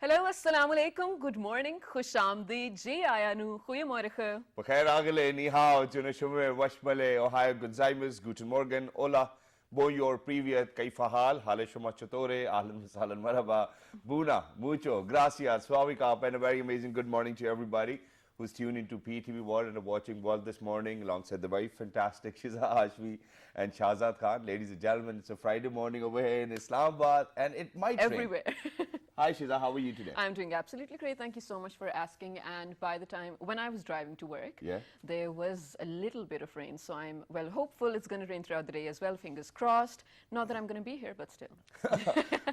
Hello, assalamu alaikum, good morning, khushamdeed, ji ayanu, goeiemorgen. Bakhair agale, ni hao, junashume, washmale, ohio, gonzaimas, guten morgen, hola, bonjour, privyet, kaifa hal, hale shuma chatore, ahlan salan marhaba, buna, mucho, gracias, swavika, and a very amazing good morning to everybody who's tuned into PTV World and are watching World this morning alongside the very fantastic Shiza Hashmi and Shahzad Khan. Ladies and gentlemen, it's a Friday morning over here in Islamabad and it might rain. Everywhere. Hi Shiza, how are you today? I'm doing absolutely great. Thank you so much for asking. And by the time when I was driving to work, there was a little bit of rain. So I'm well hopeful it's going to rain throughout the day as well. Fingers crossed. Not that I'm going to be here, but still.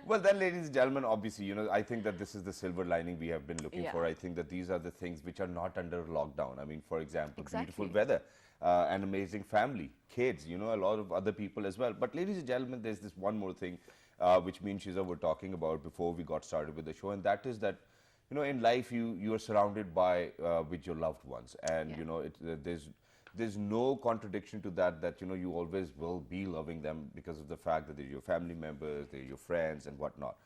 Well, then, ladies and gentlemen, obviously, I think that this is the silver lining we have been looking for. I think that these are the things which are not under lockdown. I mean, for example, beautiful weather, an amazing family, kids, a lot of other people as well. But ladies and gentlemen, there's this one more thing which me and Shiza were talking about before we got started with the show, and that is that, in life you are surrounded by with your loved ones, and there's no contradiction to that you always will be loving them because of the fact that they're your family members, they're your friends and whatnot.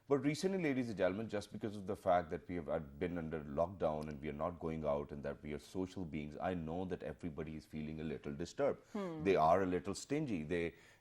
But recently, ladies and gentlemen, just because of the fact that we have been under lockdown and we are not going out and that we are social beings, I know that everybody is feeling a little disturbed. They are a little stingy.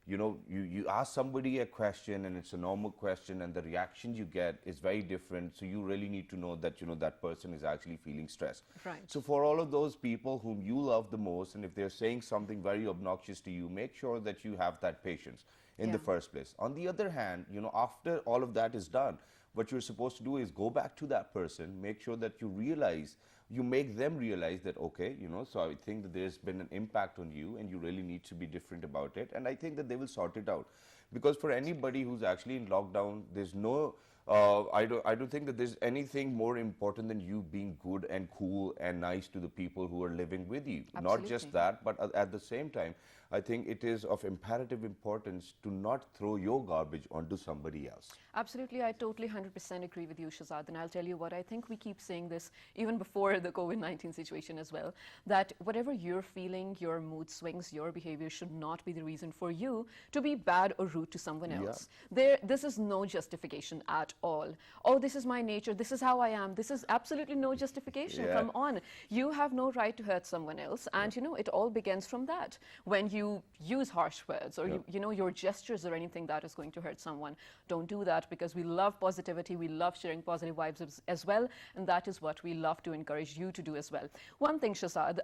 You ask somebody a question and it's a normal question and the reaction you get is very different. So you really need to know that, that person is actually feeling stress. Right. So for all of those people whom you love the most, and if they're saying something very obnoxious to you, make sure that you have that patience in the first place. On the other hand, after all of that is done, what you're supposed to do is go back to that person, make sure that you make them realize that, okay, so I think that there's been an impact on you and you really need to be different about it. And I think that they will sort it out. Because for anybody who's actually in lockdown, there's no, I don't think that there's anything more important than you being good and cool and nice to the people who are living with you. Absolutely. Not just that, but at the same time, I think it is of imperative importance to not throw your garbage onto somebody else. Absolutely, I totally 100% agree with you, Shahzad. And I'll tell you what, I think we keep saying this even before the COVID-19 situation as well, that whatever you're feeling, your mood swings, your behavior should not be the reason for you to be bad or rude to someone else. This is no justification at all. Oh, this is my nature, this is how I am. This is absolutely no justification. Come on. You have no right to hurt someone else. And, it all begins from that. When you use harsh words or, your gestures or anything that is going to hurt someone, don't do that, because we love positivity. We love sharing positive vibes as well. And that is what we love to encourage you to do as well. One thing, Shahzad,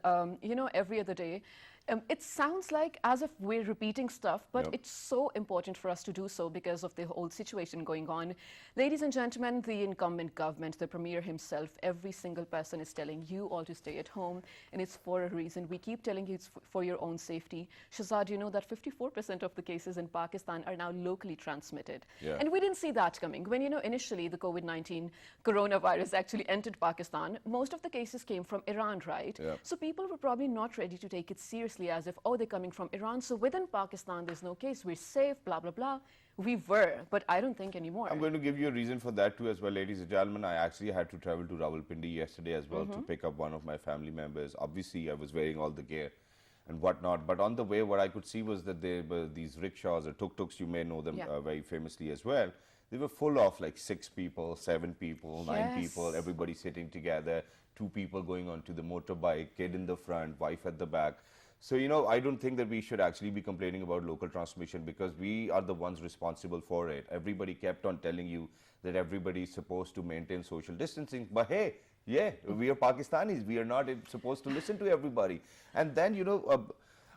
every other day, it sounds like as if we're repeating stuff, but it's so important for us to do so because of the whole situation going on. Ladies and gentlemen, the incumbent government, the Premier himself, every single person is telling you all to stay at home, and it's for a reason. We keep telling you it's for your own safety. Shahzad, you know that 54% of the cases in Pakistan are now locally transmitted. And we didn't see that coming. When, initially the COVID-19 coronavirus actually entered Pakistan, most of the cases came from Iran, right? So people were probably not ready to take it seriously, as if, oh, they're coming from Iran, so within Pakistan there's no case, we're safe, blah, blah, blah. We were, but I don't think anymore. I'm going to give you a reason for that too as well, ladies and gentlemen. I actually had to travel to Rawalpindi yesterday as well to pick up one of my family members. Obviously, I was wearing all the gear and whatnot, but on the way what I could see was that there were these rickshaws or tuk-tuks, you may know them very famously as well. They were full of like 6 people, 7 people, 9 people, everybody sitting together, 2 people going onto the motorbike, kid in the front, wife at the back. So, I don't think that we should actually be complaining about local transmission because we are the ones responsible for it. Everybody kept on telling you that everybody is supposed to maintain social distancing. But hey, we are Pakistanis. We are not supposed to listen to everybody. And then,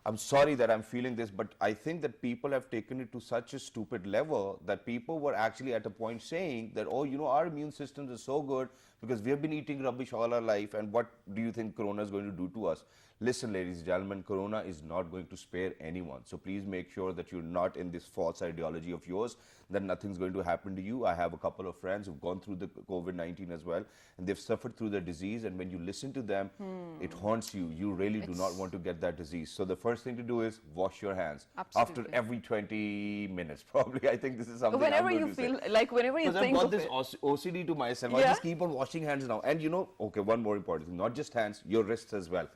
I'm sorry that I'm feeling this, but I think that people have taken it to such a stupid level that people were actually at a point saying that, oh, our immune systems are so good because we have been eating rubbish all our life, and what do you think Corona is going to do to us? Listen, ladies and gentlemen, Corona is not going to spare anyone. So please make sure that you're not in this false ideology of yours, that nothing's going to happen to you. I have a couple of friends who've gone through the COVID-19 as well, and they've suffered through the disease. And when you listen to them, it haunts you. You really do not want to get that disease. So the first thing to do is wash your hands. Absolutely. After every 20 minutes, probably. I think this is something whenever you feel, like whenever you think I've of got this it. OCD to myself. I just keep on washing hands now. And okay, one more important thing, not just hands, your wrists as well.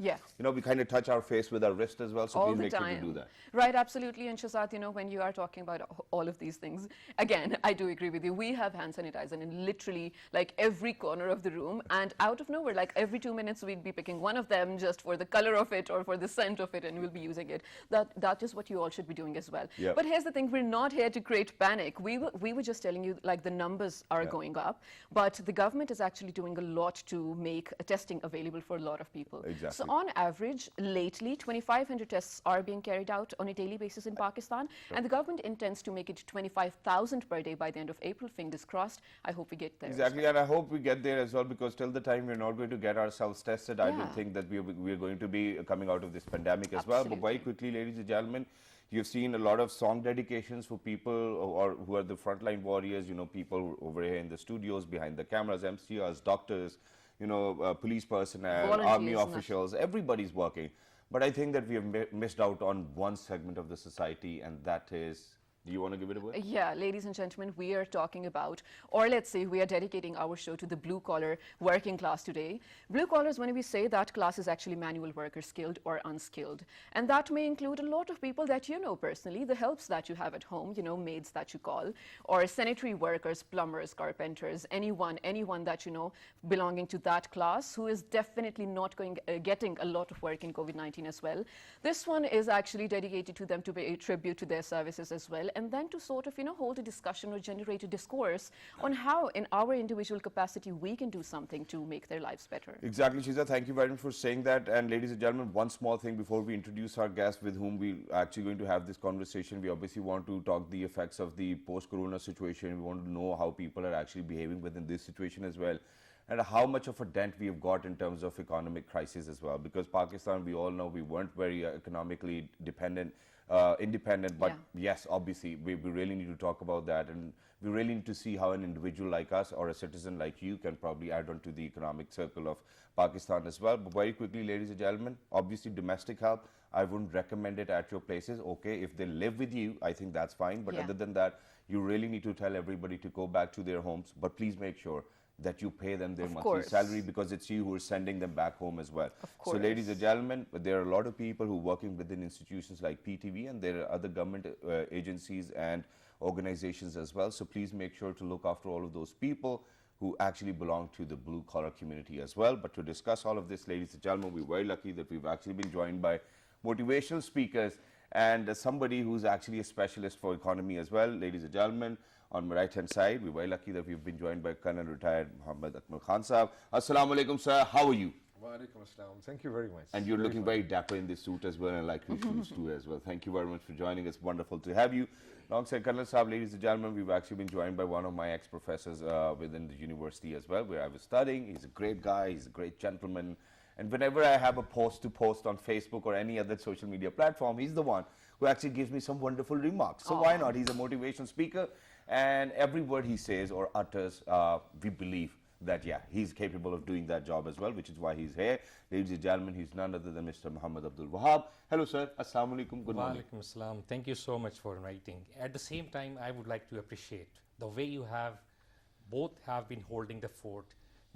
we kind of touch our face with our wrist as well, so All please the make sure to time. do that. Right, absolutely. And Shazad, you know, when you are talking about all of these things, again, I do agree with you. We have hand sanitizer in literally like every corner of the room, and out of nowhere, like every 2 minutes, we'd be picking one of them just for the color of it or for the scent of it, and we'll be using it. That is what you all should be doing as well. Yep. But here's the thing: we're not here to create panic. We were just telling you like the numbers are going up, but the government is actually doing a lot to make testing available for a lot of people. Exactly. So on average, lately, 2,500 tests are being carried out on a daily basis in Pakistan, and the government intends to make it 25,000 per day by the end of April. Fingers crossed. I hope we get there. as Exactly, and I hope we get there as well, because till the time we're not going to get ourselves tested, I Yeah. don't think that we're going to be coming out of this pandemic as well. But very Absolutely. quickly, ladies and gentlemen, you've seen a lot of song dedications for people or who are the frontline warriors, you know, people over here in the studios, behind the cameras, MCRs, doctors, you know, police personnel, army Volunteers, officials, everybody's working. But I think that we have missed out on one segment of the society, and that is, do you want to give it away? Yeah, ladies and gentlemen, we are talking about, or let's say we are dedicating our show to the blue collar working class today. Blue collars, when we say that class is actually manual workers, skilled or unskilled. And that may include a lot of people that you know personally, the helps that you have at home, you know, maids that you call, or sanitary workers, plumbers, carpenters, anyone that you know belonging to that class who is definitely not getting a lot of work in COVID-19 as well. This one is actually dedicated to them to pay tribute to their services as well, and then to sort of, you know, hold a discussion or generate a discourse on how in our individual capacity we can do something to make their lives better. Exactly, Shiza. Thank you very much for saying that. And ladies and gentlemen, one small thing before we introduce our guest with whom we are actually going to have this conversation. We obviously want to talk the effects of the post-corona situation. We want to know how people are actually behaving within this situation as well, and how much of a dent we have got in terms of economic crisis as well. Because Pakistan, we all know we weren't very economically independent, but yes, obviously, we really need to talk about that, and we really need to see how an individual like us or a citizen like you can probably add on to the economic circle of Pakistan as well. But very quickly, ladies and gentlemen, obviously domestic help, I wouldn't recommend it at your places. Okay, if they live with you, I think that's fine. But other than that, you really need to tell everybody to go back to their homes. But please make sure that you pay them their monthly salary, because it's you who are sending them back home as well. So ladies and gentlemen, there are a lot of people who are working within institutions like PTV, and there are other government agencies and organizations as well. So please make sure to look after all of those people who actually belong to the blue collar community as well. But to discuss all of this, ladies and gentlemen, we're very lucky that we've actually been joined by motivational speakers and somebody who's actually a specialist for economy as well. Ladies and gentlemen, on my right hand side, we're very lucky that we've been joined by Colonel Retired Muhammad Akmal Khan Sahab. Assalamu alaikum, sir. How are you? Wa alaikum assalam. Thank you very much. And you're looking very dapper in this suit as well, and like your shoes too as well. Thank you very much for joining us. Wonderful to have you. Alongside Colonel Sahab, ladies and gentlemen, we've actually been joined by one of my ex-professors within the university as well, where I was studying. He's a great guy. He's a great gentleman. And whenever I have a post to post on Facebook or any other social media platform, he's the one who actually gives me some wonderful remarks. So why not? He's a motivational speaker, and every word he says or utters, we believe that, yeah, he's capable of doing that job as well, which is why he's here. Ladies and gentlemen, he's none other than Mr. Muhammad Abdul Wahab. Hello, sir. Assalamu alaikum. Good morning. Wa alaikum assalam. Thank you so much for inviting. At the same time, I would like to appreciate the way you have both have been holding the fort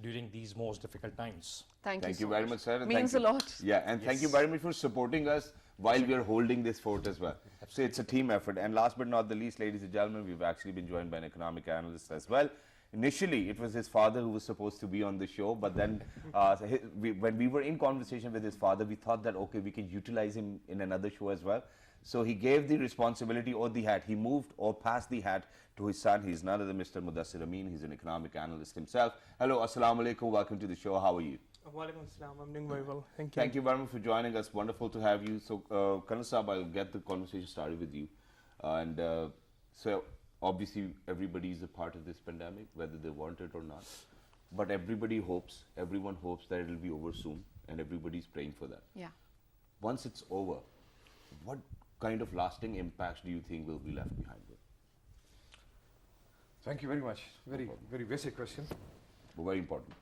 during these most difficult times. Thank you Thank so you very much, sir. And Means thank a you. lot. Yeah, and thank you very much for supporting us while we are holding this fort as well. So it's a team effort. And last but not the least, ladies and gentlemen, we've actually been joined by an economic analyst as well. Initially, it was his father who was supposed to be on the show, but then when we were in conversation with his father, we thought that, okay, we can utilize him in another show as well. So he gave the responsibility or the hat. He moved or passed the hat to his son. He's none other than Mr. Mudassir Amin. He's an economic analyst himself. Hello, assalamu alaikum. Welcome to the show. How are you? Walaikum assalam. I'm doing very well. Thank you. Thank you very much for joining us. Wonderful to have you. So, Colonel Saab, I'll get the conversation started with you. So, obviously, everybody is a part of this pandemic, whether they want it or not. But everybody hopes, everyone hopes that it'll be over soon, and everybody's praying for that. Yeah. Once it's over, what kind of lasting impacts do you think will be left behind? Thank you very much. Very basic question, But very important.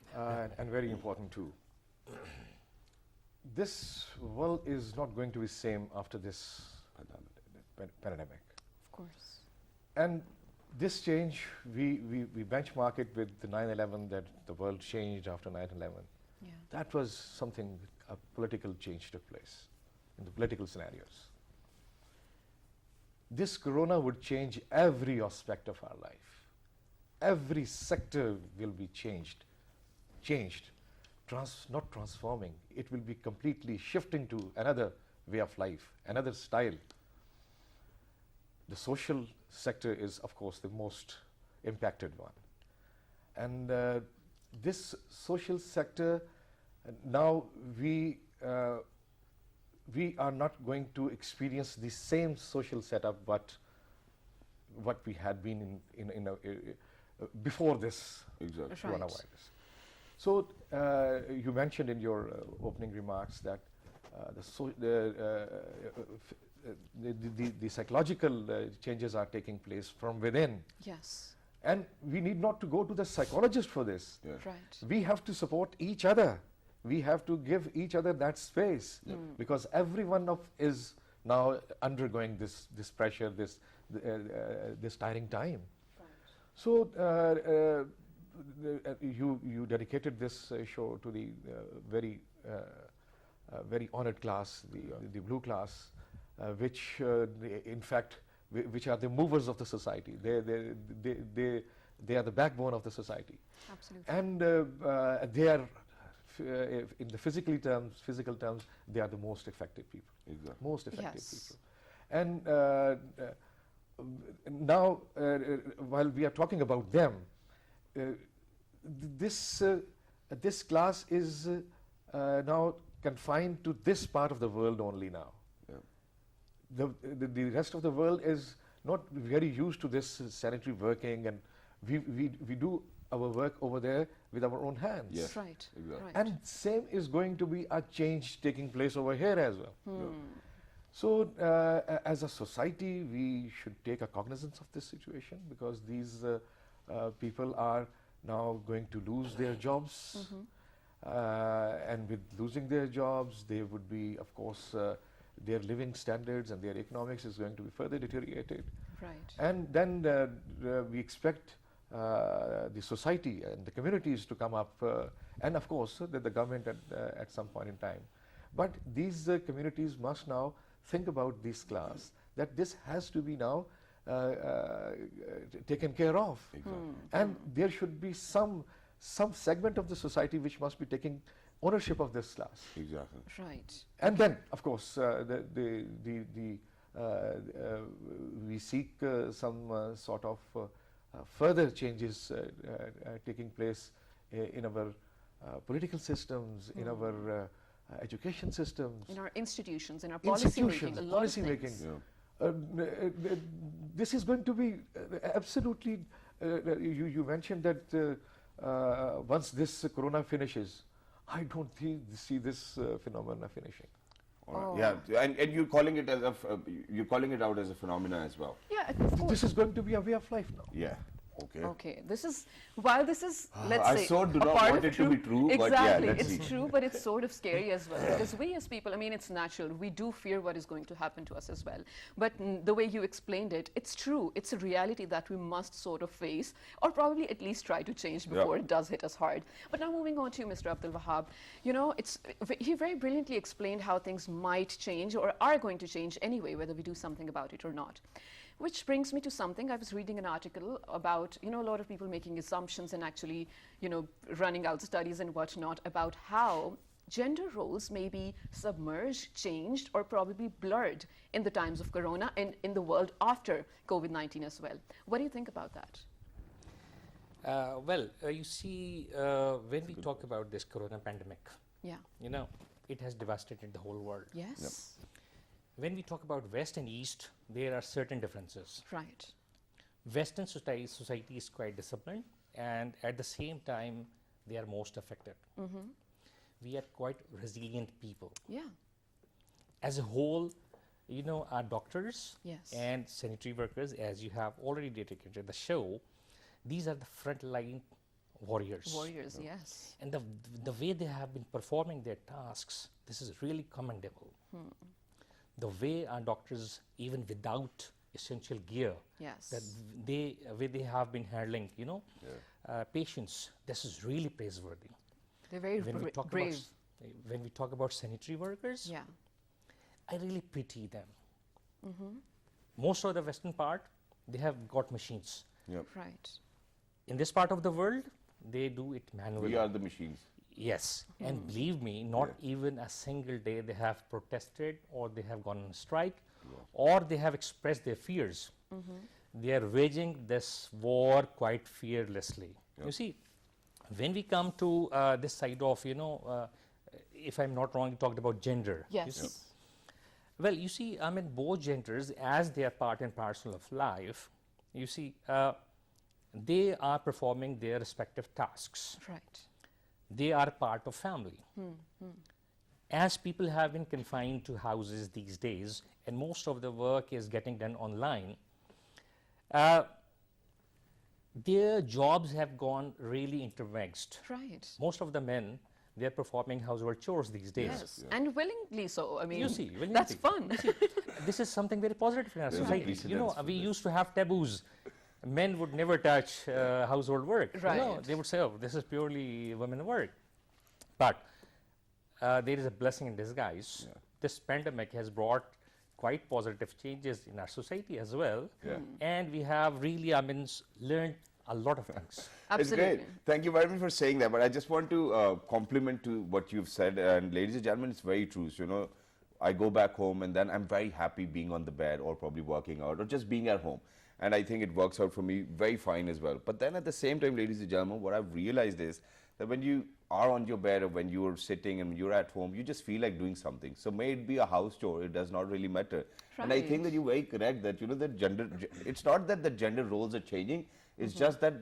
and very important too. This world is not going to be same after this pandemic. Of course. And this change, we benchmark it with the 9/11, that the world changed after 9/11. Yeah. that was something, a political change took place in the political scenarios. This corona would change every aspect of our life. Every sector will be changed, not transforming. It will be completely shifting to another way of life, another style. The social sector is, of course, the most impacted one. And this social sector, now we are not going to experience the same social setup what we had been in before this Exactly. Right. coronavirus. So you mentioned in your opening remarks that the psychological changes are taking place from within. Yes. And we need not to go to the psychologist for this. Yeah. Right. We have to support each other. We have to give each other that space, because everyone is now undergoing this pressure, this tiring time. So you dedicated this show to the very honored class, the blue class, which in fact which are the movers of the society. They are the backbone of the society, Absolutely. and they are in the physical terms, they are the most effective people. Exactly. Most effective Yes. people. And now, while we are talking about them, this class is now confined to this part of the world only now. Yeah. The rest of the world is not very used to this sanitary working, and we do our work over there with our own hands. Yes. Right. Exactly. Right. And same is going to be a change taking place over here as well. So as a society, we should take a cognizance of this situation, because these people are now going to lose their jobs. And with losing their jobs, they would be, of course, their living standards and their economics is going to be further deteriorated. Right. And then we expect the society and the communities to come up, and of course the government at some point in time. But these communities must now think about this class, that this has to be now taken care of. Exactly. And there should be some segment of the society which must be taking ownership of this class. Exactly. Right. And then, of course, we seek some sort of further changes taking place in our political systems, in our education systems, In our institutions, in our policy making, a lot policy of making. Yeah. This is going to be absolutely. You mentioned that once this corona finishes, I don't see this phenomena finishing. All right. Yeah, and you're calling it you're calling it out as a phenomena as well. Yeah, of course. This is going to be a way of life now. Yeah. Okay. Okay, this is, while this is, let's I say, so do a not part want of it to be true, but yeah, exactly, let's it's see. true, but it's sort of scary as well, because we as people, I mean, it's natural, we do fear what is going to happen to us as well. But the way you explained it, it's true, it's a reality that we must sort of face, or probably at least try to change before it does hit us hard. But now moving on to you, Mr. Abdul Wahab, you know, he very brilliantly explained how things might change or are going to change anyway, whether we do something about it or not. Which brings me to something, I was reading an article about, you know, a lot of people making assumptions and actually, you know, running out studies and whatnot about how gender roles may be submerged, changed, or probably blurred in the times of corona and in the world after COVID-19 as well. What do you think about that? You see, when we talk about this corona pandemic, Yeah. you know, it has devastated the whole world. Yes. When we talk about West and East, there are certain differences. Right. Western society is quite disciplined, and at the same time, they are most affected. We are quite resilient people. Yeah. As a whole, you know, our doctors Yes. and sanitary workers, as you have already dedicated the show, these are the frontline warriors. Warriors, yes. And the way they have been performing their tasks, this is really commendable. The way our doctors, even without essential gear, Yes. that way they have been handling, you know, patients, this is really praiseworthy. They're very when we talk brave. when we talk about sanitary workers, Yeah. I really pity them. Most of the western part, they have got machines. Yep. Right. In this part of the world, they do it manually. We are the machines. Yes, and believe me, not even a single day they have protested or they have gone on strike or they have expressed their fears. They are waging this war quite fearlessly. You see, when we come to this side of, if I'm not wrong, you talked about gender. You Yes. see? Well, you see, I mean, both genders, as they are part and parcel of life, you see, they are performing their respective tasks. Right. They are part of family. As people have been confined to houses these days, and most of the work is getting done online, their jobs have gone really intermixed. Right. Most of the men, they are performing household chores these days. Yes. And willingly so. I mean, You see, that's willingly. fun. This is something very positive in our There's society. precedents for We this. used to have taboos. Men would never touch household work. Right. They would say, oh, this is purely women work. But there is a blessing in disguise. This pandemic has brought quite positive changes in our society as well. And we have really, learned a lot of things. Absolutely. It's great. Thank you very much for saying that. But I just want to compliment to what you've said. And ladies and gentlemen, it's very true. So, I go back home and then I'm very happy being on the bed or probably working out or just being at home. And I think it works out for me very fine as well. But then at the same time, ladies and gentlemen, what I've realized is that when you are on your bed or when you're sitting and you're at home, you just feel like doing something. So may it be a house chore, it does not really matter. And I think Right. that you're very correct that, that gender, it's not that the gender roles are changing, it's just that,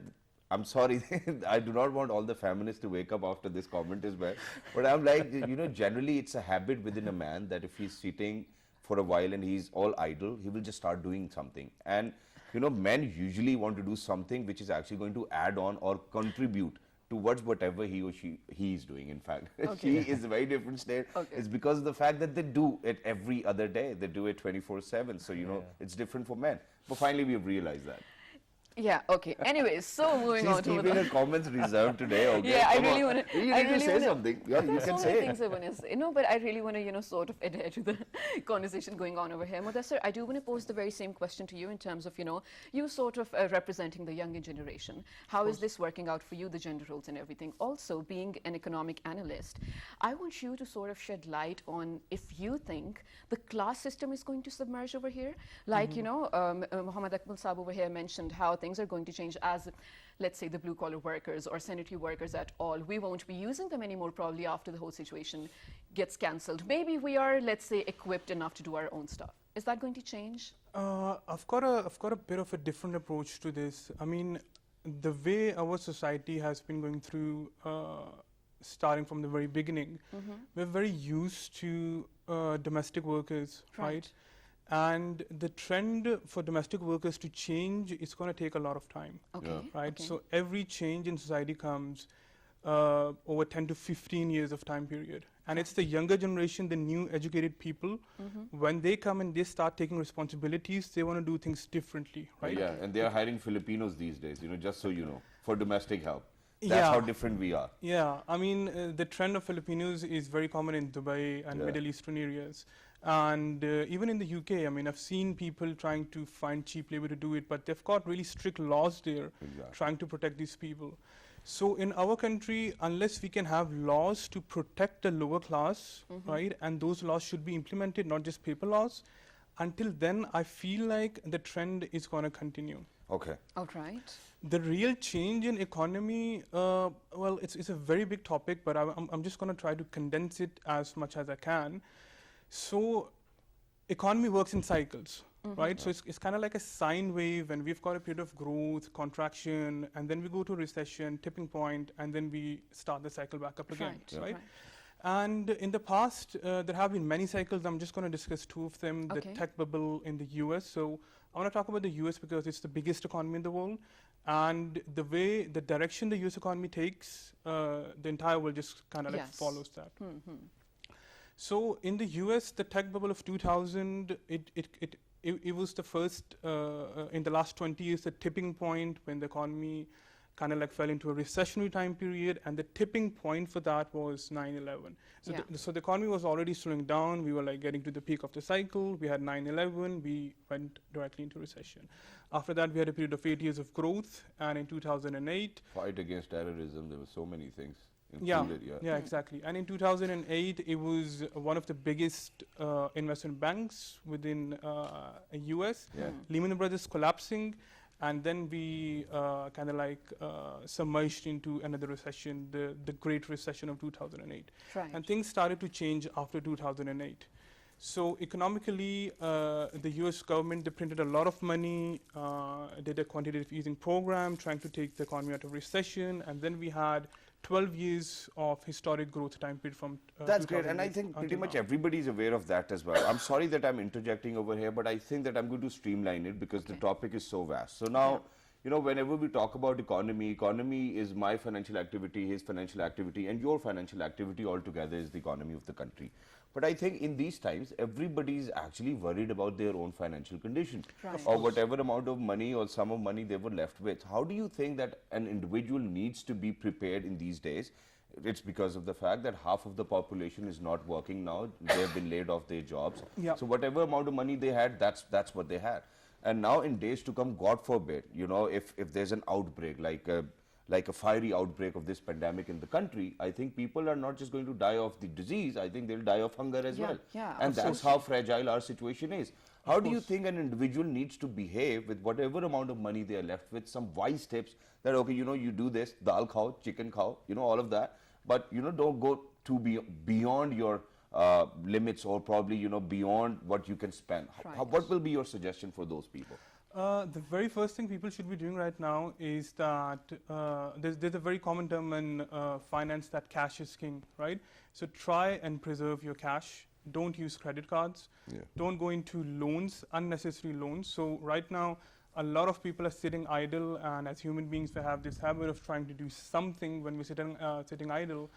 I'm sorry, I do not want all the feminists to wake up after this comment as well. But I'm like, generally it's a habit within a man that if he's sitting for a while and he's all idle, he will just start doing something. And, men usually want to do something which is actually going to add on or contribute towards whatever he or she is doing. In fact, she is a very different state. Okay. It's because of the fact that they do it every other day. They do it 24/7. So it's different for men. But finally, we've realized that. Yeah. Okay. Anyways, so moving She's on to keeping her comments reserved today. Okay. Yeah, I Come really on. want to. You need to say something. Yeah, you There's can so say many it. things I want to say. But I really want to, sort of adhere to the conversation going on over here. Mudassir, I do want to pose the very same question to you in terms of, you sort of representing the younger generation. How is this working out for you, the gender roles and everything? Also, being an economic analyst, I want you to sort of shed light on if you think the class system is going to submerge over here. Like, Muhammad Akmal Saab over here mentioned how things are going to change as, let's say, the blue-collar workers or sanitary workers at all. We won't be using them anymore probably after the whole situation gets cancelled. Maybe we are, let's say, equipped enough to do our own stuff. Is that going to change? I've got a bit of a different approach to this. I mean, the way our society has been going through, starting from the very beginning, we're very used to domestic workers, right? And the trend for domestic workers to change is going to take a lot of time, Okay. right? Okay. So every change in society comes over 10 to 15 years of time period. And it's the younger generation, the new educated people, when they come and they start taking responsibilities, they want to do things differently, right? Yeah, and they are hiring Filipinos these days, just so you know, for domestic help. That's Yeah. how different we are. Yeah, I mean, the trend of Filipinos is very common in Dubai and Yeah. Middle Eastern areas. And even in the UK, I mean, I've seen people trying to find cheap labor to do it, but they've got really strict laws there Exactly. trying to protect these people. So in our country, unless we can have laws to protect the lower class, right, and those laws should be implemented, not just paper laws, until then, I feel like the trend is going to continue. Okay. All right. The real change in economy, well, it's a very big topic, but I'm just going to try to condense it as much as I can. So economy works in cycles, right? So it's kind of like a sine wave, and we've got a period of growth, contraction, and then we go to a recession, tipping point, and then we start the cycle back up again, Right. right? And in the past, there have been many cycles. I'm just going to discuss two of them. Okay. The tech bubble in the US. So I want to talk about the US because it's the biggest economy in the world. And the direction the US economy takes, the entire world just kind of like Yes. follows that. So in the US, the tech bubble of 2000, it was the first, in the last 20 years, the tipping point when the economy kind of like fell into a recessionary time period, and the tipping point for that was 9/11. So, Yeah. so the economy was already slowing down. We were like getting to the peak of the cycle. We had 9/11. We went directly into recession. After that, we had a period of 8 years of growth, and in 2008, Fight against terrorism, there were so many things yeah, included. yeah, exactly. And in 2008, it was one of the biggest investment banks within US. Yeah. Lehman Brothers collapsing, and then we kind of like submerged into another recession, the Great Recession of 2008. Right. And things started to change after 2008. So economically, the US government, they printed a lot of money, did a quantitative easing program, trying to take the economy out of recession, and then we had 12 years of historic growth time period from That's great, and I 2008 think pretty until much now. everybody is aware of that as well. I'm sorry that I'm interjecting over here, but I think that I'm going to streamline it because the Okay. topic is so vast. So now, you know, whenever we talk about economy, economy is my financial activity, his financial activity, and your financial activity altogether is the economy of the country. But I think in these times, everybody is actually worried about their own financial condition Right. or whatever amount of money or sum of money they were left with. How do you think that an individual needs to be prepared in these days? It's because of the fact that half of the population is not working now. They have been laid off their jobs. Yeah. So whatever amount of money they had, that's what they had. And now in days to come, God forbid, you know, if there's an outbreak, like a fiery outbreak of this pandemic in the country, I think people are not just going to die of the disease, I think they'll die of hunger as Yeah, well. yeah, And that's how fragile our situation is. How do you course. think an individual needs to behave with whatever amount of money they are left with? Some wise tips that, okay, you know, you do this, dal khao, chicken khao, you know, all of that. But, you know, don't go too beyond your limits or probably, you know, beyond what you can spend. Right. What will be your suggestion for those people? The very first thing people should be doing right now is that there's a very common term in finance that cash is king, right? So try and preserve your cash. Don't use credit cards. Yeah. Don't go into loans, unnecessary loans. So right now, a lot of people are sitting idle, and as human beings, we have this habit of trying to do something when we're sitting idle.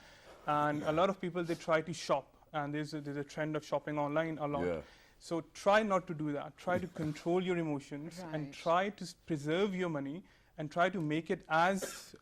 And a lot of people, they try to shop, and there's a trend of shopping online a lot. Yeah. So try not to do that. Try to control your emotions and Right. try to preserve your money and try to make it as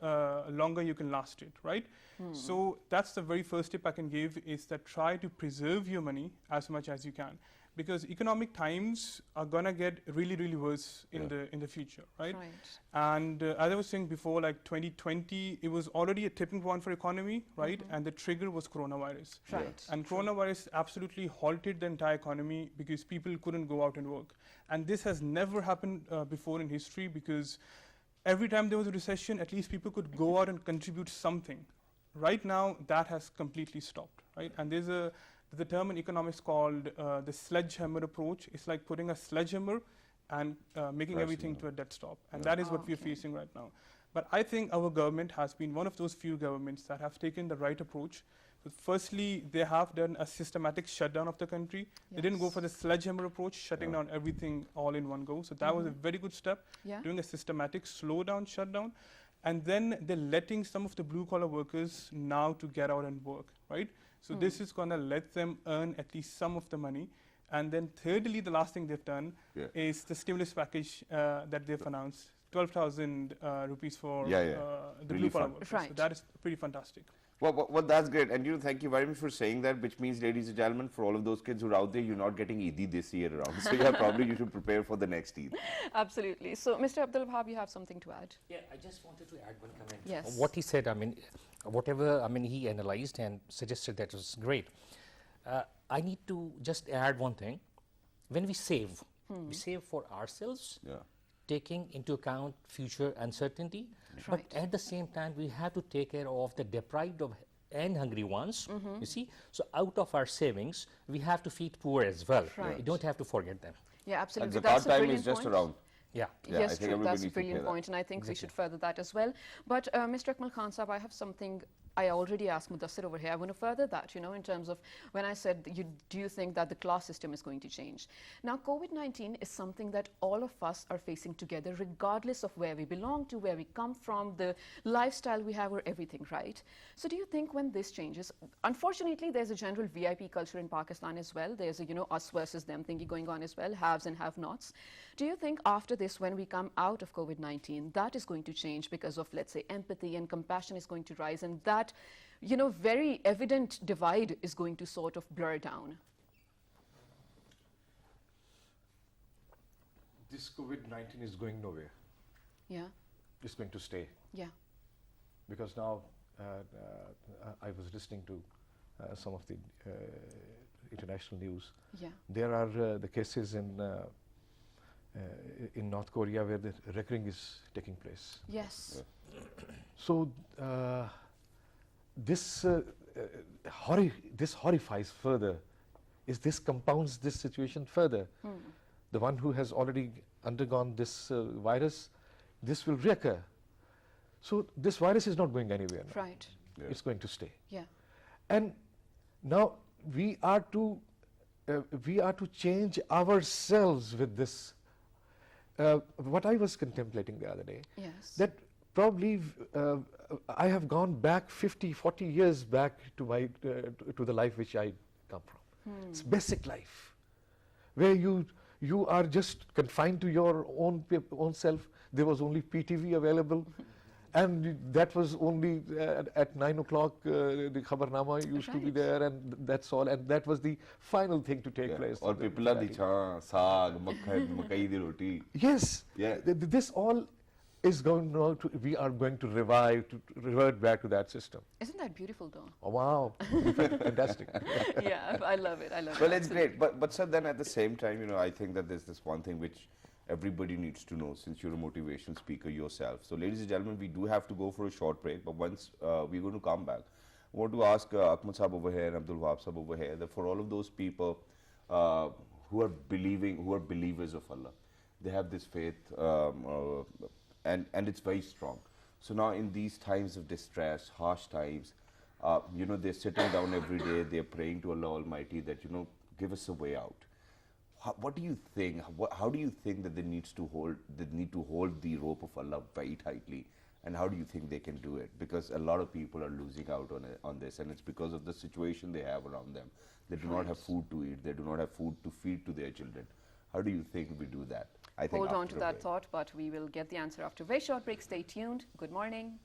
longer you can last it, right? So that's the very first tip I can give is that try to preserve your money as much as you can, because economic times are gonna get really, really worse in the future, right? Right. And as I was saying before, like 2020, it was already a tipping point for economy, right? And the trigger was coronavirus. Right. And coronavirus absolutely halted the entire economy because people couldn't go out and work. And this has never happened before in history, because every time there was a recession, at least people could go out and contribute something. Right now, that has completely stopped, right? And there's a term in economics called the sledgehammer approach. It's like putting a sledgehammer and making Pressing everything it. to a dead stop. And that is what we're facing right now. But I think our government has been one of those few governments that have taken the right approach. So firstly, they have done a systematic shutdown of the country. They didn't go Yes. for the sledgehammer approach, shutting down everything all in one go. So that was a very good step, Yeah. doing a systematic slowdown, shutdown. And then they're letting some of the blue collar workers now to get out and work, right? So this is gonna let them earn at least some of the money. And then thirdly, the last thing they've done Yeah. is the stimulus package that they've announced, 12,000 rupees for Yeah, yeah. the Really blue collar fun. workers. So Right. that is pretty fantastic. Well, that's great. And, you know, thank you very much for saying that, which means, ladies and gentlemen, for all of those kids who are out there, you're not getting Eid this year around. So, yeah, probably you should prepare for the next Eid. Absolutely. So, Mr. Abdul Wahab, you have something to add? Yeah, I just wanted to add one comment. Yes. What he said, I mean, whatever, I mean, he analyzed and suggested that was great. I need to just add one thing. When we save for ourselves, Yeah. taking into account future uncertainty, Right. but at the same time, we have to take care of the deprived of and hungry ones, you see. So out of our savings, we have to feed poor as well. Right. You don't have to forget them. Yeah, And absolutely. Zakat That's a time brilliant is just point. around. Yeah. Yeah, I Yes, think true. everybody That's a needs to hear brilliant that. point, and I think we should further that as well. But, Mr. Akmal Khan Sahab, I have something I already asked Mudassir over here. I want to further that, in terms of when I said, do you think that the class system is going to change? Now, COVID-19 is something that all of us are facing together, regardless of where we belong to, where we come from, the lifestyle we have, or everything, right? So do you think when this changes, unfortunately, there's a general VIP culture in Pakistan as well. There's a, us versus them thinking going on as well, haves and have-nots. Do you think after this, when we come out of COVID-19, that is going to change because of, let's say, empathy and compassion is going to rise, and that, very evident divide is going to sort of blur down? This COVID-19 is going nowhere. Yeah, It's going to stay. yeah, Because now I was listening to some of the international news. yeah. There are the cases in North Korea where the reckoning is taking place. Yes. So this horrifies further. This compounds this situation further. The one who has already undergone this virus, this will reoccur. So this virus is not going anywhere now. Right. Yeah. It's going to stay. Yeah. And now we are to change ourselves with this. What I was contemplating the other day, Yes. that probably I have gone back 50, 40 years back to my to the life which I come from. It's basic life, where you are just confined to your own self. There was only PTV available. And that was only at 9 o'clock, the Khabarnama used to be Right. there, and that's all. And that was the final thing to take place. Or in the pipla di society. chan, saag, makhan, makai di roti. Yes. Yeah. This all is going now to, we are going to revert back to that system. Isn't that beautiful, though? Oh, wow. Fantastic. Yeah, I love it. I love it. Well, it's absolutely. great. But sir, then at the same time, I think that there's this one thing which everybody needs to know, since you're a motivational speaker yourself. So, ladies and gentlemen, we do have to go for a short break, but once we're going to come back, I want to ask Ahmed Saab over here and Abdul Wahab Saab over here, that for all of those people who are believers of Allah, they have this faith, and it's very strong. So now in these times of distress, harsh times, they're sitting down every day, they're praying to Allah Almighty that, give us a way out. What do you think? How do you think that they need to hold the rope of Allah very tightly, and how do you think they can do it? Because a lot of people are losing out on this, and it's because of the situation they have around them. They do not have food to eat. They do not have food to feed to their children. How do you think we do that? I think Hold on after to a that break. thought, but we will get the answer after a very short break. Stay tuned. Good morning.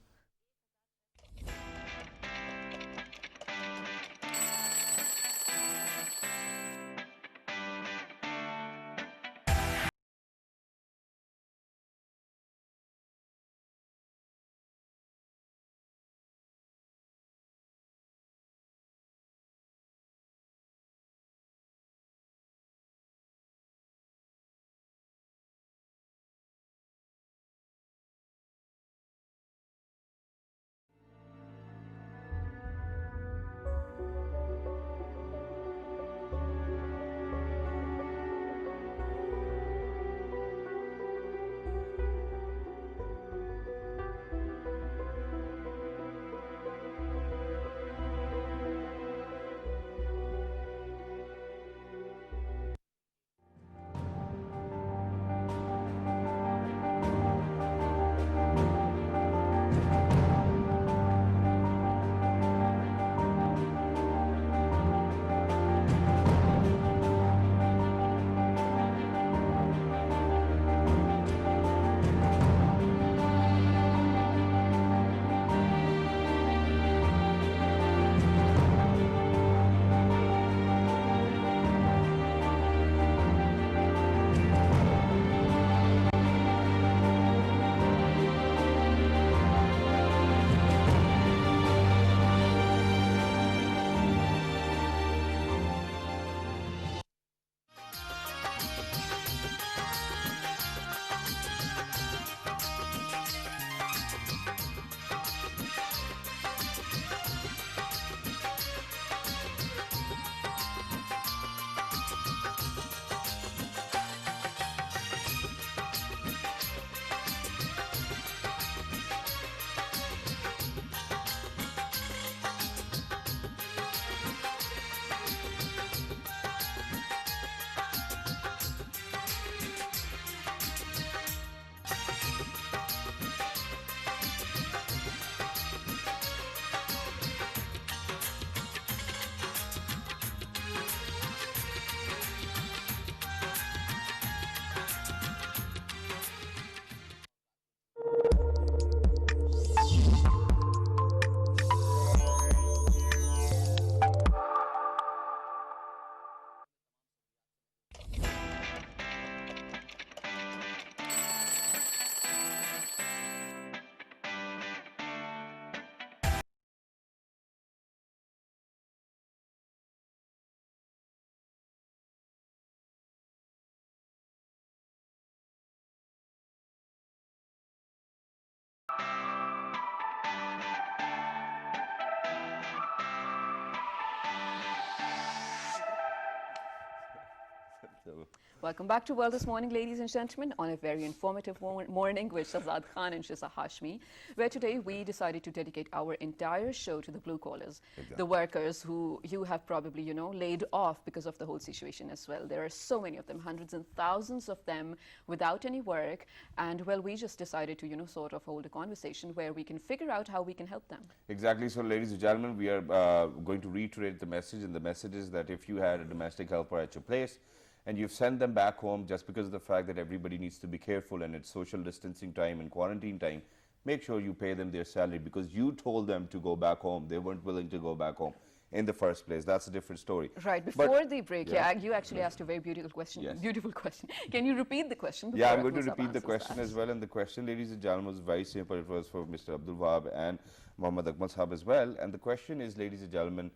Welcome back to World This Morning, ladies and gentlemen, on a very informative morning with Shahzad Khan and Shiza Hashmi, where today we decided to dedicate our entire show to the blue collars, the workers who you have probably, laid off because of the whole situation as well. There are so many of them, hundreds and thousands of them without any work. And well, we just decided to, sort of hold a conversation where we can figure out how we can help them. Exactly. So, ladies and gentlemen, we are going to reiterate the message, and the message is that if you had a domestic helper at your place, and you've sent them back home just because of the fact that everybody needs to be careful and it's social distancing time and quarantine time, make sure you pay them their salary, because you told them to go back home. They weren't willing to go back home in the first place. That's a different story. Right. Before the break, you actually asked a very beautiful question. Yes. Beautiful question. Can you repeat the question? Yeah, I'm before going to Ahmed repeat the answers question that? as well. And the question, ladies and gentlemen, was very simple. It was for Mr. Abdul Wahab and Muhammad Akmal Sahab as well. And the question is, ladies and gentlemen,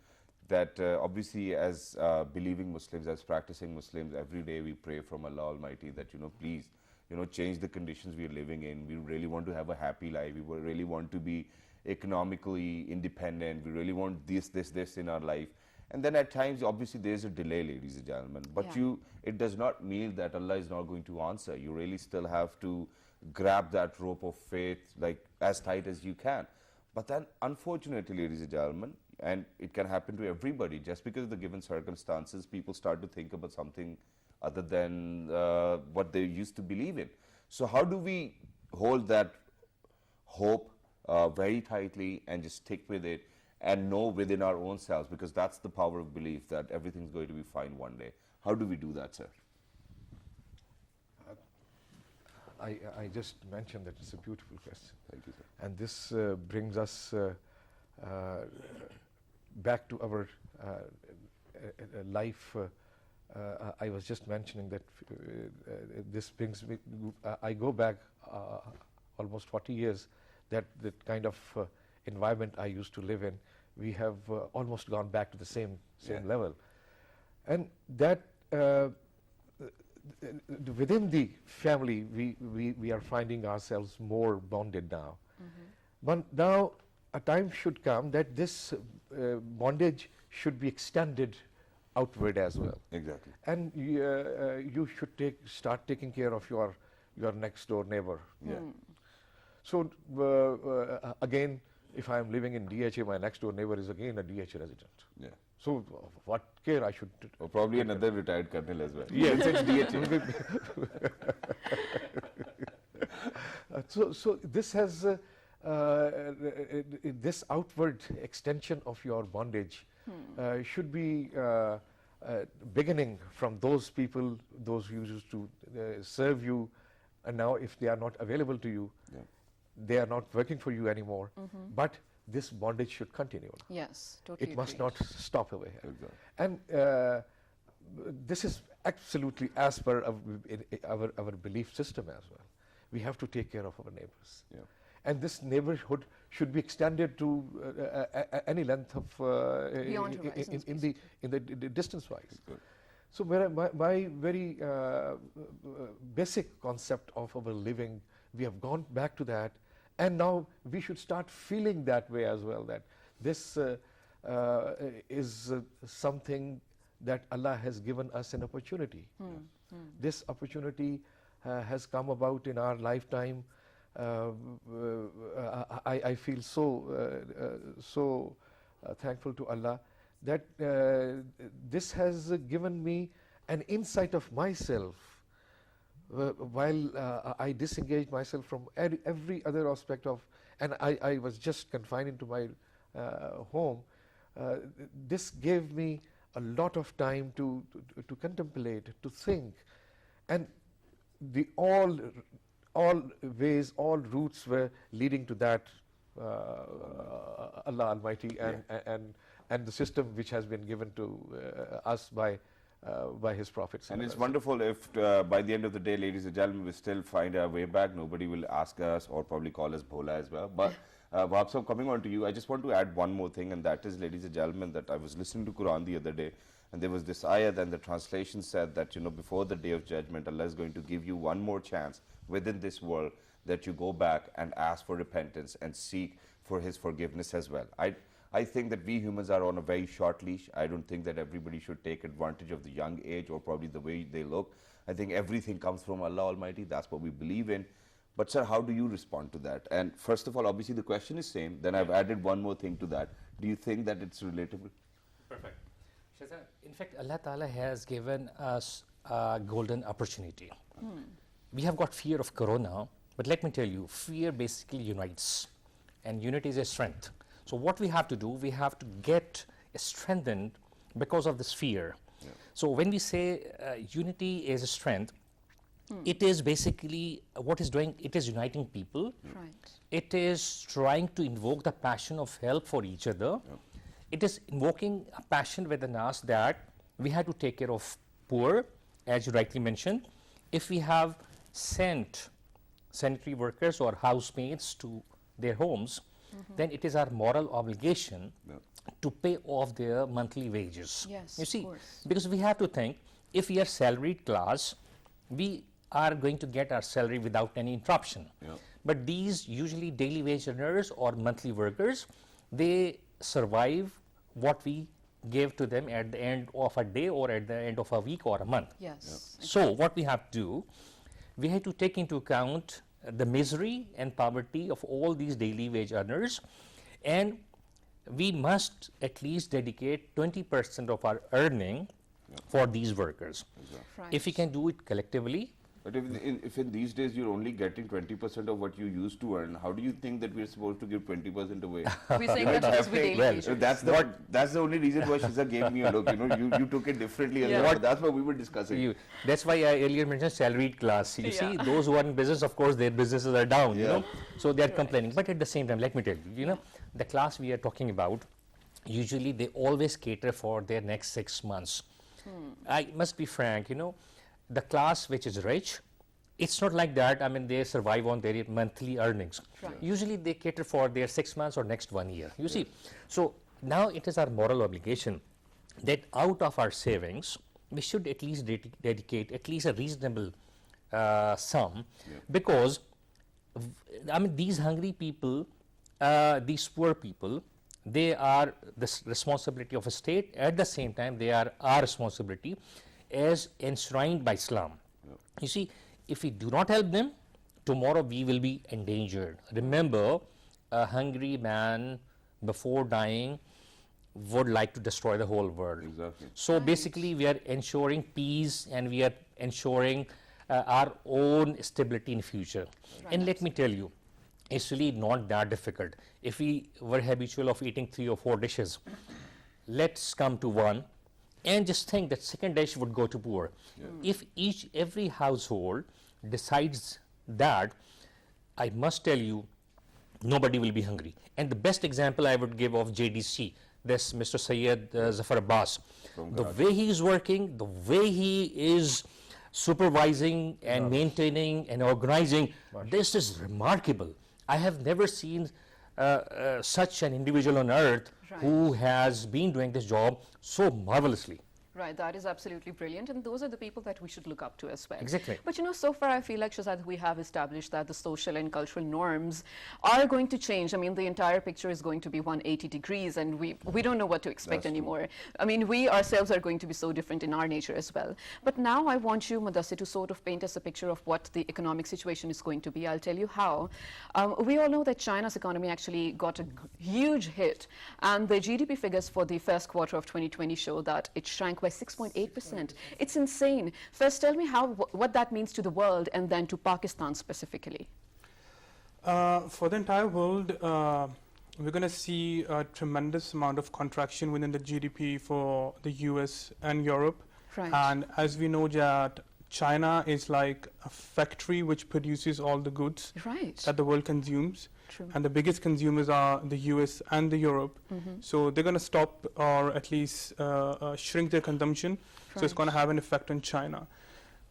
that obviously as believing Muslims, as practicing Muslims, every day we pray from Allah Almighty that, please, change the conditions we are living in. We really want to have a happy life. We really want to be economically independent. We really want this in our life. And then at times, obviously, there's a delay, ladies and gentlemen. But it does not mean that Allah is not going to answer. You really still have to grab that rope of faith like as tight as you can. But then, unfortunately, ladies and gentlemen, and it can happen to everybody, just because of the given circumstances, people start to think about something other than what they used to believe in. So how do we hold that hope very tightly and just stick with it and know within our own selves, because that's the power of belief that everything's going to be fine one day. How do we do that, sir? I just mentioned that it's a beautiful question. Thank you, sir. And this brings us back to our life. I was just mentioning that this brings me, I go back almost 40 years, that kind of environment I used to live in, we have almost gone back to the same level. And that within the family, we are finding ourselves more bonded now. But now a time should come that this bondage should be extended outward as well. Exactly. And you should start taking care of your next door neighbor. Yeah. So again, if I am living in DHA, my next door neighbor is again a DHA resident. Yeah. So what care I should Or probably another retired colonel as well. Yes. It's DHA. So this has this outward extension of your bondage should be beginning from those people, those who used to serve you, and now if they are not available to you, they are not working for you anymore. But this bondage should continue. Yes, totally. It must agreed. not stop over here. Exactly. And this is absolutely as per our belief system as well. We have to take care of our neighbors. Yeah. And this neighborhood should be extended to any length of Beyond horizons, in the distance wise. Good. So my very basic concept of our living, we have gone back to that, and now we should start feeling that way as well, that this is something that Allah has given us an opportunity. This opportunity has come about in our lifetime. I feel so thankful to Allah that this has given me an insight of myself while I disengaged myself from every other aspect of, and I was just confined into my home. This gave me a lot of time to contemplate, to think, and the all ways, all routes were leading to that Allah Almighty and the system which has been given to us by His Prophet. And it's wonderful if by the end of the day, ladies and gentlemen, we still find our way back. Nobody will ask us or probably call us Bhola as well. But Wahab Sahab, coming on to you, I just want to add one more thing, and that is, ladies and gentlemen, that I was listening to Quran the other day, and there was this ayat, and the translation said that, before the day of judgment, Allah is going to give you one more chance within this world, that you go back and ask for repentance and seek for His forgiveness as well. I think that we humans are on a very short leash. I don't think that everybody should take advantage of the young age or probably the way they look. I think everything comes from Allah Almighty. That's what we believe in. But sir, how do you respond to that? And first of all, obviously the question is same. Then I've added one more thing to that. Do you think that it's relatable? Perfect. Shahzad, in fact, Allah Ta'ala has given us a golden opportunity. We have got fear of corona, but let me tell you, fear basically unites, and unity is a strength. So what we have to do, we have to get strengthened because of this fear. So when we say unity is a strength, it is basically what is doing, it is uniting people. Right. It is trying to invoke the passion of help for each other. It is invoking a passion within us that we have to take care of poor, as you rightly mentioned. If we have sent sanitary workers or housemates to their homes, then it is our moral obligation to pay off their monthly wages. Yes, you of see, course. because we have to think, if we are salaried class, we are going to get our salary without any interruption. But these usually daily wage earners or monthly workers, they survive what we give to them at the end of a day or at the end of a week or a month. Yes. So what we have to do, we have to take into account the misery and poverty of all these daily wage earners, and we must at least dedicate 20% of our earning for these workers. Right. If we can do it collectively, But if in these days you're only getting 20% of what you used to earn, how do you think that we're supposed to give 20% away? We're saying that supposed to be daily Well, wages. That's the only reason why Shiza gave me a look. You took it differently, Yeah. but that's what we were discussing. that's why I earlier mentioned salaried class. You see, Yeah. those who are in business, of course, their businesses are down, you Yeah. know, so they are complaining. But at the same time, let me tell you, you know, the class we are talking about, usually they always cater for their next 6 months. I must be frank, you know, the class which is rich, it's not like that. I mean, they survive on their monthly earnings. Right. Usually they cater for their 6 months or next 1 year. You see, so now it is our moral obligation that out of our savings, we should at least dedicate at least a reasonable sum, because I mean, these hungry people, these poor people, they are the responsibility of a state. At the same time, they are our responsibility as enshrined by Islam. You see, if we do not help them, tomorrow we will be endangered. Remember, a hungry man before dying would like to destroy the whole world. Exactly. So basically, we are ensuring peace and we are ensuring our own stability in future. And let me tell you, it's really not that difficult. If we were habitual of eating 3 or 4 dishes, let's come to one and just think that second dish would go to poor. If every household decides that, I must tell you, nobody will be hungry. And the best example I would give of JDC, this Mr. Syed Zafar Abbas, the way he is working, the way he is supervising and maintaining and organizing, this is remarkable. I have never seen such an individual on earth who has been doing this job so marvelously. Right, that is absolutely brilliant, and those are the people that we should look up to as well. Exactly. But you know, so far I feel like, Shahzad, we have established that the social and cultural norms are going to change. I mean, the entire picture is going to be 180 degrees, and we don't know what to expect That's true. anymore. I mean, we ourselves are going to be so different in our nature as well. But now I want you, Mudassir, to sort of paint us a picture of what the economic situation is going to be. I'll tell you how. We all know that China's economy actually got a huge hit, and the GDP figures for the first quarter of 2020 show that it shrank by 6.8%. It's insane. First, tell me what that means to the world, and then to Pakistan specifically. For the entire world, we're going to see a tremendous amount of contraction within the GDP for the US and Europe. Right. And as we know that China is like a factory which produces all the goods Right. that the world consumes. True. And the biggest consumers are the US and the Europe. So they're going to stop or at least shrink their consumption. So it's going to have an effect on China.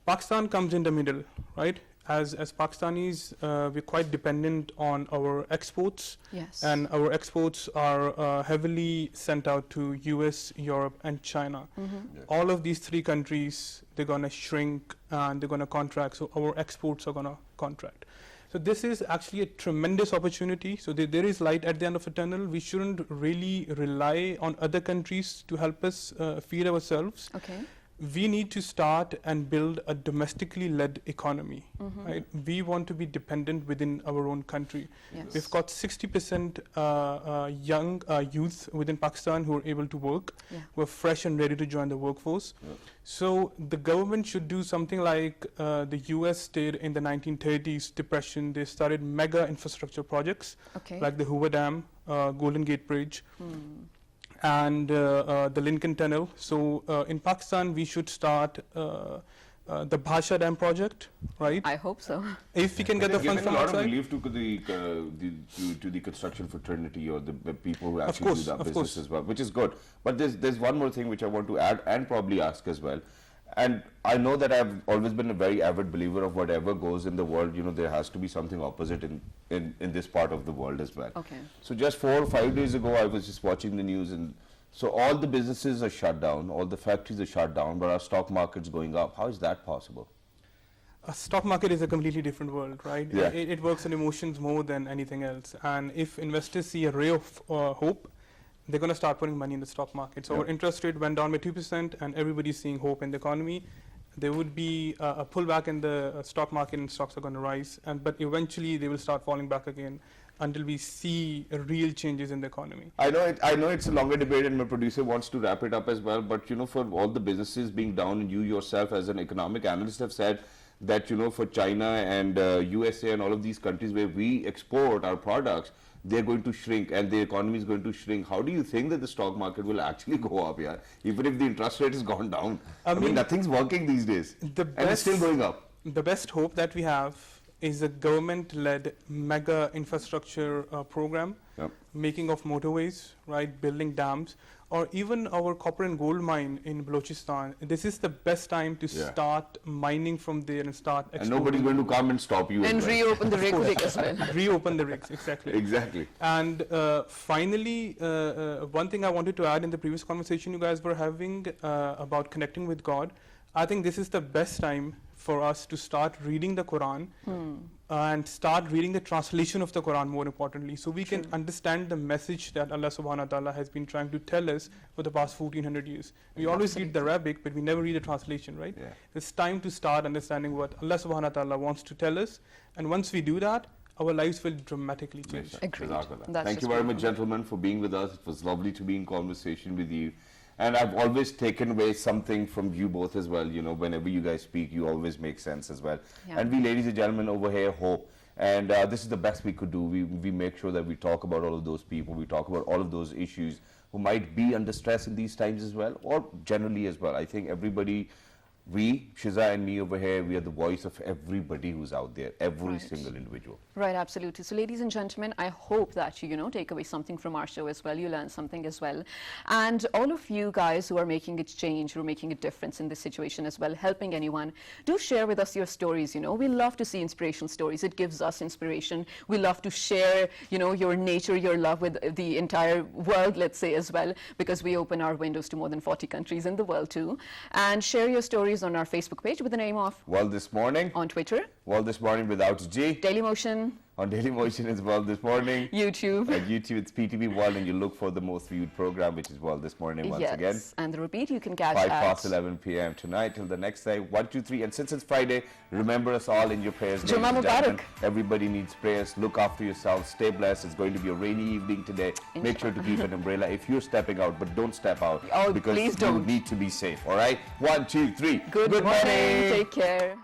Pakistan comes in the middle, right? As Pakistanis, we're quite dependent on our exports. Yes. And our exports are heavily sent out to US, Europe, and China. All of these 3 countries, they're going to shrink and they're going to contract. So our exports are going to contract. So this is actually a tremendous opportunity. So there is light at the end of a tunnel. We shouldn't really rely on other countries to help us feed ourselves. Okay. We need to start and build a domestically led economy. Right? We want to be dependent within our own country. Yes. We've got 60% young youth within Pakistan who are able to work, Yeah. who are fresh and ready to join the workforce. So the government should do something like the US did in the 1930s depression. They started mega infrastructure projects Okay. like the Hoover Dam, Golden Gate Bridge, and the Lincoln Tunnel. So in Pakistan, we should start the Bhasha Dam project, right? I hope so. If we can get the It's funds giving from a lot of outside. relief to the construction fraternity or the people who actually course, do that of business course. as well, which is good. But there's one more thing which I want to add and probably ask as well. And I know that I've always been a very avid believer of whatever goes in the world, there has to be something opposite in this part of the world as well. Okay. So just 4 or 5 days ago, I was just watching the news, and so all the businesses are shut down, all the factories are shut down, but our stock market's going up. How is that possible? A stock market is a completely different world, right? Yeah. It works on emotions more than anything else. And if investors see a ray of hope, they're going to start putting money in the stock market. So Yeah. our interest rate went down by 2%, and everybody's seeing hope in the economy. There would be a pullback in the stock market, and stocks are going to rise. But eventually, they will start falling back again until we see real changes in the economy. I know it's a longer debate, and my producer wants to wrap it up as well. But for all the businesses being down, and you yourself as an economic analyst have said that for China and USA and all of these countries where we export our products, they're going to shrink and the economy is going to shrink. How do you think that the stock market will actually go up, yeah? Even if the interest rate has gone down. I mean, mean, nothing's working these days. And it's still going up. The best hope that we have is a government-led mega infrastructure program, Yep. making of motorways, right, building dams, or even our copper and gold mine in Balochistan. This is the best time to Yeah. start mining from there and start And nobody's going to come and stop you. And as well. reopen the rig as well. reopen the rigs, exactly. Exactly. And finally, one thing I wanted to add in the previous conversation you guys were having about connecting with God, I think this is the best time for us to start reading the Quran and start reading the translation of the Quran more importantly, so we can understand the message that Allah subhanahu wa ta'ala has been trying to tell us for the past 1400 years. We always read the Arabic, but we never read the translation, right? Yeah. It's time to start understanding what Allah subhanahu wa ta'ala wants to tell us, and once we do that, our lives will dramatically change. Agreed. Jazakallah. That's Thank you just very much, wonderful. gentlemen, for being with us. It was lovely to be in conversation with you. And I've always taken away something from you both as well. Whenever you guys speak, you always make sense as well. Yeah. And we, ladies and gentlemen, over here hope. And this is the best we could do. We make sure that we talk about all of those people. We talk about all of those issues who might be under stress in these times as well, or generally as well. I think everybody, Shiza and me over here, we are the voice of everybody who's out there, every Right. single individual. Right, absolutely. So, ladies and gentlemen, I hope that you take away something from our show as well. You learn something as well. And all of you guys who are making a change, who are making a difference in this situation as well, helping anyone, do share with us your stories. We love to see inspirational stories. It gives us inspiration. We love to share, your nature, your love with the entire world, let's say, as well, because we open our windows to more than 40 countries in the world too. And share your stories on our Facebook page with the name of, Well, this morning, on Twitter, This Morning without G. Dailymotion, On Dailymotion as well this morning. YouTube. At YouTube, it's PTV World, and you look for the most viewed program, which is World This Morning once Yes, again. and the repeat you can catch 5 at past 11 p.m. tonight till the next day. 1, 2, 3. And since it's Friday, remember us all in your prayers. ladies Jummah and gentlemen. Mubarak. Everybody needs prayers. Look after yourselves. Stay blessed. It's going to be a rainy evening today. Make sure to keep an umbrella if you're stepping out, but don't step out Oh, because please don't. you need to be safe. All right? 1, 2, 3. Good morning. Take care.